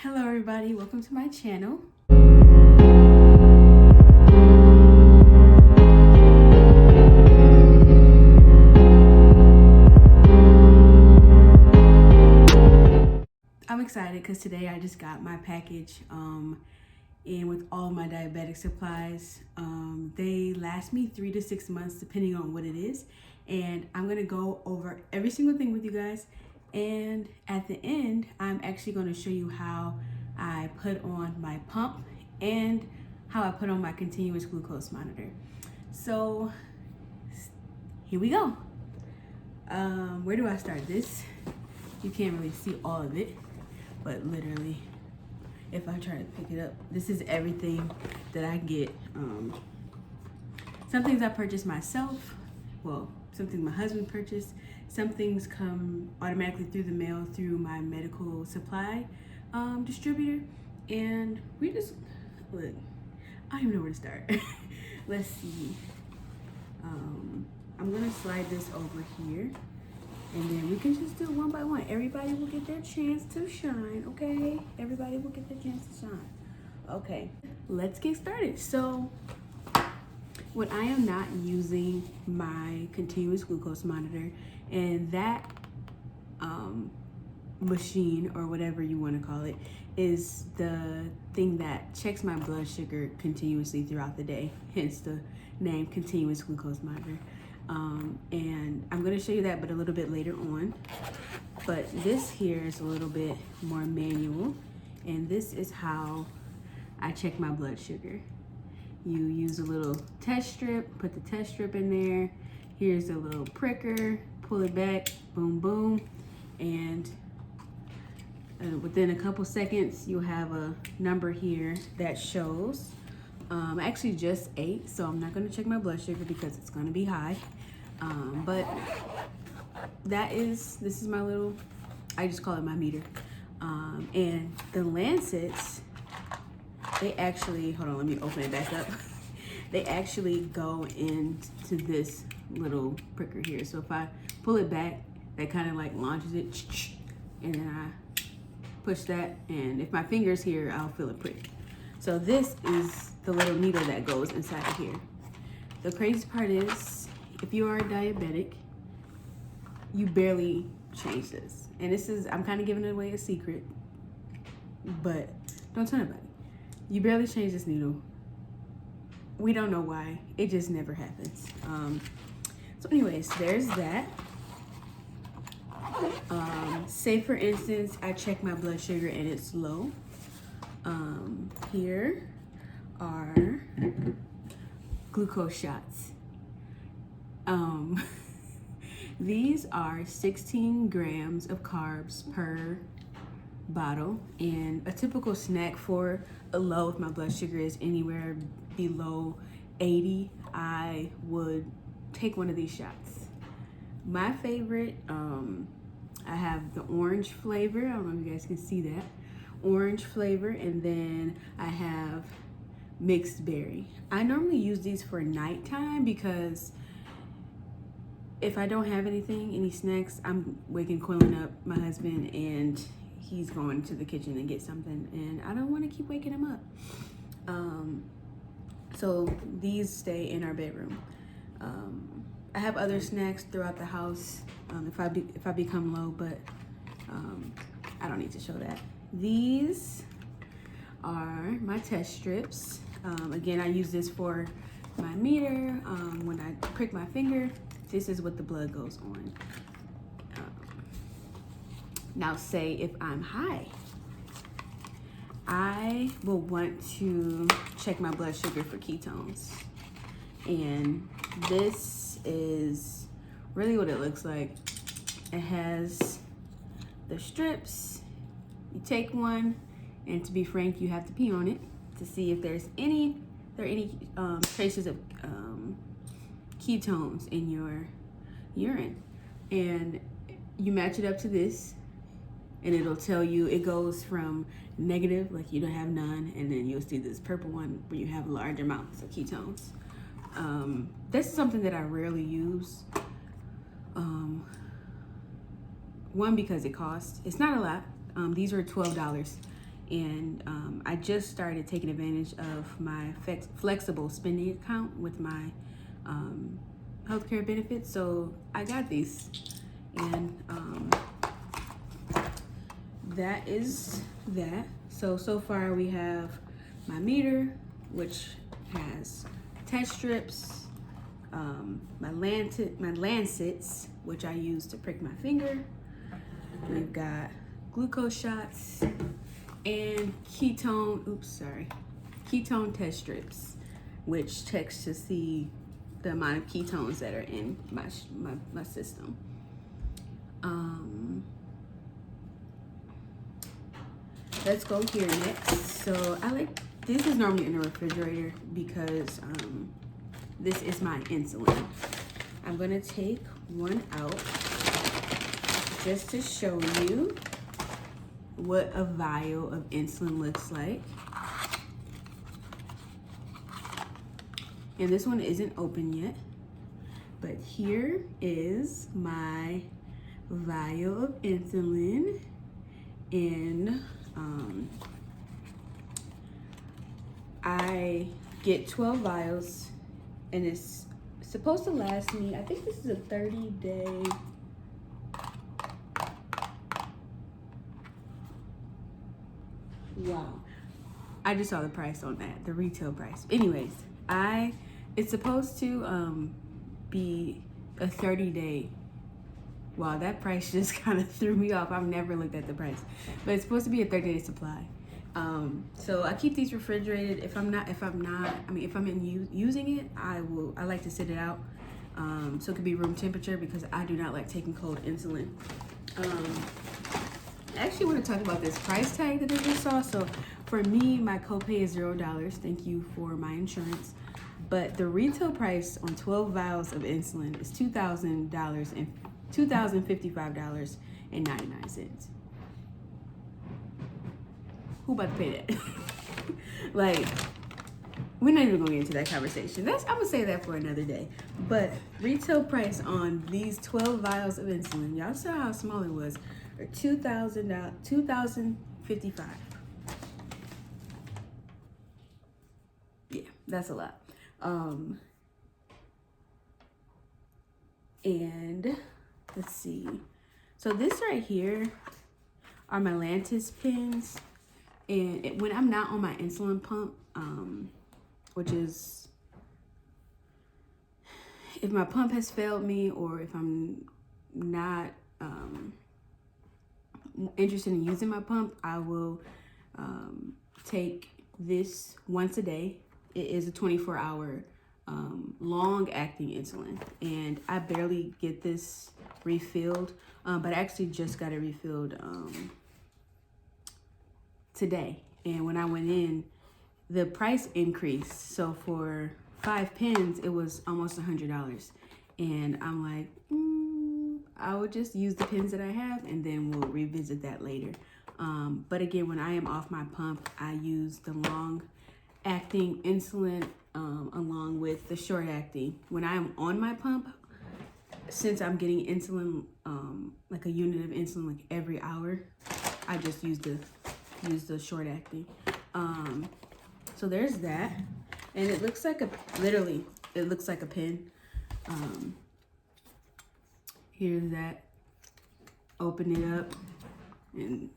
Hello everybody, welcome to my channel. I'm excited because today I just got my package in with all my diabetic supplies. They last me 3 to 6 months depending on what it is, and I'm gonna go over every single thing with you guys. And at the end, I'm actually going to show you how I put on my pump and how I put on my continuous glucose monitor. So here we go. Where do I start? This, you can't really see all of it, but literally, if I try to pick it up, this is everything that I get. Some things I purchase myself, well, something my husband purchased. Some things come automatically through the mail through my medical supply distributor. And we just, look, I don't even know where to start. Let's see. I'm gonna slide this over here, and then we can just do it one by one. Everybody will get their chance to shine, okay? Everybody will get their chance to shine. Okay, let's get started. So, when I am not using my continuous glucose monitor, and that machine, or whatever you want to call it, is the thing that checks my blood sugar continuously throughout the day, hence the name continuous glucose monitor. And I'm going to show you that, but a little bit later on. But this here is a little bit more manual, and this is how I check my blood sugar. You use a little test strip, put the test strip in there. Here's a little pricker, pull it back, boom, boom. And within a couple seconds, you'll have a number here that shows. I actually just ate, so I'm not gonna check my blood sugar because it's gonna be high. But this is my little, I just call it my meter. And the Lancets, they actually, hold on, let me open it back up. They actually go into this little pricker here. So if I pull it back, that kind of like launches it, and then I push that, and if my finger's here, I'll feel it prick. So this is the little needle that goes inside of here. The crazy part is, if you are a diabetic, you barely change this. And this is, I'm kind of giving away a secret, but don't tell anybody. You barely change this needle. We don't know why. It just never happens. So anyways, there's that. Say for instance, I check my blood sugar and it's low. Here are glucose shots. These are 16 grams of carbs per bottle, and a typical snack for a low, if my blood sugar is anywhere below 80, I would take one of these shots. My favorite, I have the orange flavor. I don't know if you guys can see that. Orange flavor, and then I have mixed berry. I normally use these for nighttime because if I don't have any snacks, I'm coiling up my husband, and he's going to the kitchen and get something, and I don't want to keep waking him up. So these stay in our bedroom. I have other snacks throughout the house if I become low, but I don't need to show that. These are my test strips. Again, I use this for my meter. When I prick my finger, this is what the blood goes on. Now say if I'm high, I will want to check my blood sugar for ketones. And this is really what it looks like. It has the strips. You take one, and to be frank, you have to pee on it to see if there are any traces of ketones in your urine. And you match it up to this, and it'll tell you, it goes from negative, like you don't have none, and then you'll see this purple one where you have large amounts of ketones. This is something that I rarely use. One, because it costs, it's not a lot. These are $12, And I just started taking advantage of my flexible spending account with my healthcare benefits. So I got these, and that is that. So far we have my meter, which has test strips, my lancets, which I use to prick my finger. We've got glucose shots and ketone test strips, which checks to see the amount of ketones that are in my system. Let's go here next. So this is normally in the refrigerator because this is my insulin. I'm gonna take one out just to show you what a vial of insulin looks like. And this one isn't open yet, but here is my vial of insulin. And I get 12 vials, and it's supposed to last me, I think this is a 30-day. Wow. I just saw the price on that, the retail price. Anyways, it's supposed to be a 30-day. Wow, that price just kind of threw me off. I've never looked at the price, but it's supposed to be a 30-day supply. So I keep these refrigerated. If I'm using it, I like to sit it out. So it could be room temperature because I do not like taking cold insulin. I actually want to talk about this price tag that I just saw. So for me, my copay is $0. Thank you for my insurance. But the retail price on 12 vials of insulin is $2,055.99. Who about to pay that? Like, we're not even gonna get into that conversation. I'm gonna say that for another day. But retail price on these 12 vials of insulin, y'all saw how small it was, are $2,055. Yeah, that's a lot. And let's see. So this right here are my Lantus pins. And when I'm not on my insulin pump, which is if my pump has failed me or if I'm not interested in using my pump, I will take this once a day. It is a 24-hour long-acting insulin, and I barely get this refilled, but I actually just got it refilled today. And when I went in, the price increased. So for 5 pins, it was almost $100. And I'm like, I will just use the pins that I have, and then we'll revisit that later. But again, when I am off my pump, I use the long-acting insulin along with the short-acting. When I'm on my pump, since I'm getting insulin, like a unit of insulin like every hour, I just use the short-acting. So there's that, and it looks like literally it looks like a pin. Here's that. Open it up, and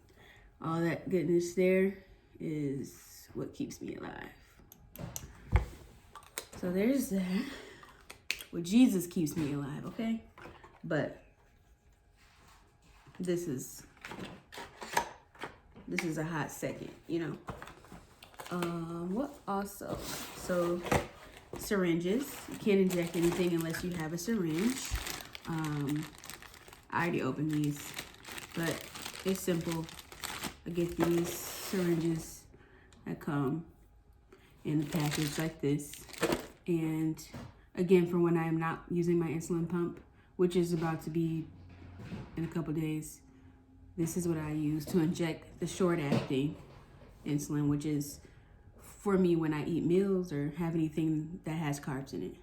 all that goodness there is what keeps me alive. So there's that. Well, Jesus keeps me alive, okay? But this is a hot second, you know. What also? So syringes. You can't inject anything unless you have a syringe. I already opened these, but it's simple. I get these syringes that come in a package like this. And again, for when I am not using my insulin pump, which is about to be in a couple days, this is what I use to inject the short-acting insulin, which is for me when I eat meals or have anything that has carbs in it.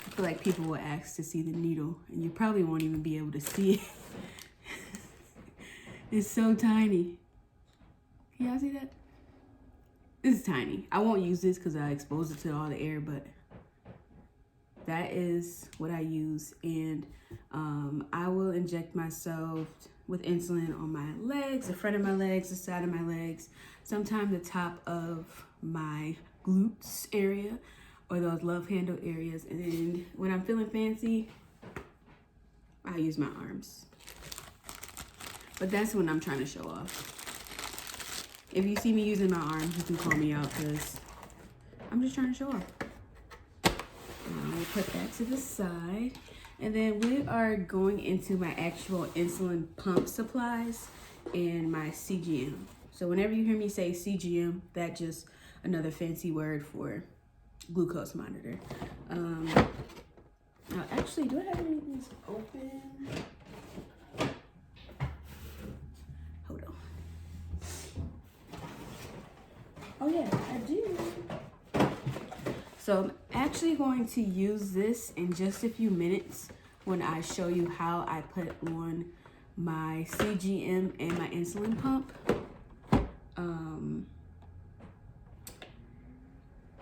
I feel like people will ask to see the needle, and you probably won't even be able to see it. It's so tiny. Can y'all see that? This is tiny. I won't use this because I exposed it to all the air, but that is what I use. And I will inject myself with insulin on my legs, the front of my legs, the side of my legs, sometimes the top of my glutes area or those love handle areas. And then when I'm feeling fancy, I use my arms. But that's when I'm trying to show off. If you see me using my arms, you can call me out because I'm just trying to show off. We'll put that to the side. And then we are going into my actual insulin pump supplies and my CGM. So whenever you hear me say CGM, that's just another fancy word for glucose monitor. Now actually, do I have any of these open? Hold on. Oh yeah, I do. So I'm actually going to use this in just a few minutes when I show you how I put on my CGM and my insulin pump.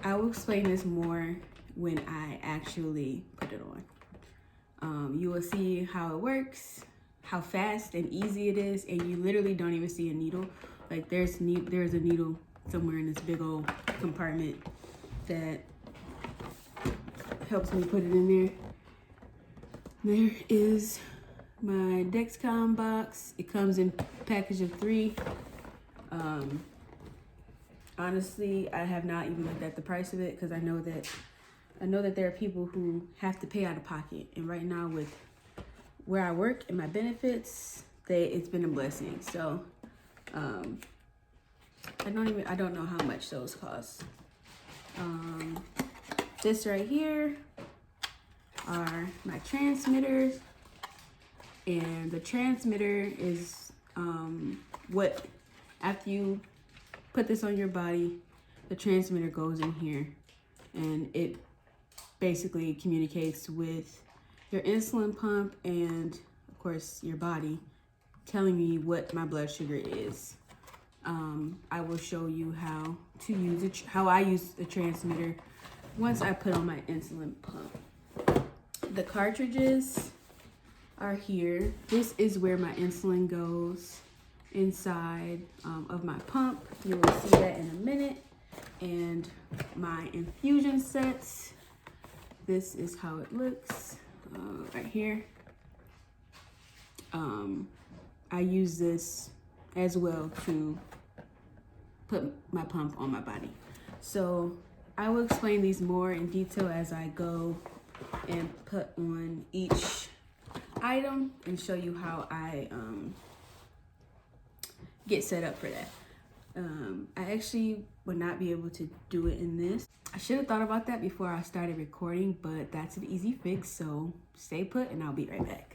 I will explain this more when I actually put it on. You will see how it works, how fast and easy it is, and you literally don't even see a needle. Like there's a needle somewhere in this big old compartment that helps me put it in there. There is my Dexcom box. It comes in a package of 3. Honestly, I have not even looked at the price of it because I know that there are people who have to pay out of pocket. And right now with where I work and my benefits, it's been a blessing. So I don't know how much those cost. This right here are my transmitters, and the transmitter is what, after you put this on your body, the transmitter goes in here and it basically communicates with your insulin pump and of course your body, telling me what my blood sugar is. I will show you how to use it, how I use the transmitter once I put on my insulin pump. The cartridges are here. This is where my insulin goes inside of my pump. You will see that in a minute. And my infusion sets, this is how it looks right here. I use this as well to put my pump on my body. So I will explain these more in detail as I go and put on each item and show you how I get set up for that. I actually would not be able to do it in this. I should have thought about that before I started recording, but that's an easy fix, so stay put and I'll be right back.